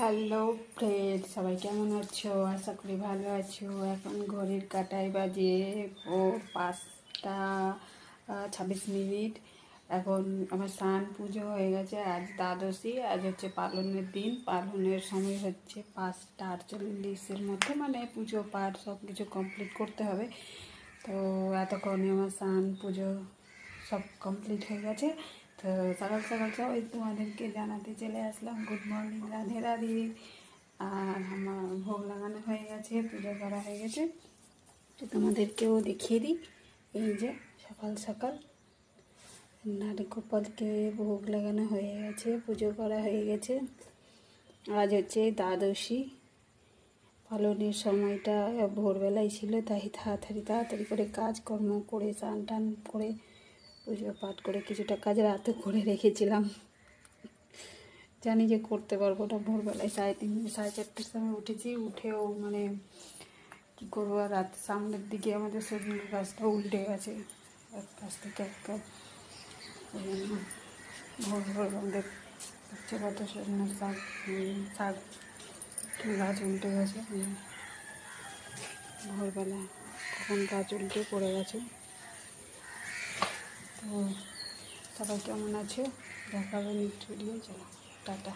Hello friend, সবাই কেমন আছো? আশা করি ভালো আছো। এখন ঘড়ির কাঁটায় বাজে ভোর 5টা 26 মিনিট। এখন আমার স্নান পুজো হয়ে গেছে। আজ দ্বাদশী, আজ হচ্ছে পালনের দিন। পালনের সময় হচ্ছে 5টা 48-এর মধ্যে, মানে পুজো পাঠ সব কিছু কমপ্লিট করতে হবে। তো এতক্ষণে আমার স্নান পুজো সব কমপ্লিট হয়ে গেছে। তো সকাল সকাল সবাই তোমাদেরকে জানাতে চলে আসলাম গুড মর্নিং, রাধে রাধে। আর আমার ভোগ লাগানো হয়ে গেছে, পুজো করা হয়ে গেছে। তো তোমাদেরকেও দেখিয়ে দিই। এই যে সকাল সকাল নারীগোপালকে ভোগ লাগানো হয়ে গেছে, পুজো করা হয়ে গেছে। আজ হচ্ছে দ্বাদশী। পালনের সময়টা ভোরবেলায় ছিল, তাই তাড়াতাড়ি করে কাজকর্ম করে স্নান টান করে পুজো পাঠ করে কিছুটা কাজ রাতে করে রেখেছিলাম। জানি যে করতে পারবো না। ভোরবেলায় 3:30 সাড়ে 4টার সময় উঠেছি। উঠেও মানে কী করবো, আর রাত সামনের দিকে আমাদের সজনের গাছটা উল্টে গেছে এক গাছ থেকে এক গাছ। ওই জন্য ভোর আমাদের হচ্ছে কত সজনের শাক গাছ উল্টে গেছে। ভোরবেলা কখন গাছ উল্টে পড়ে গেছে। তো সবাই কেমন আছে দেখাবেন একটু ভিডিও। চলো, টাটা।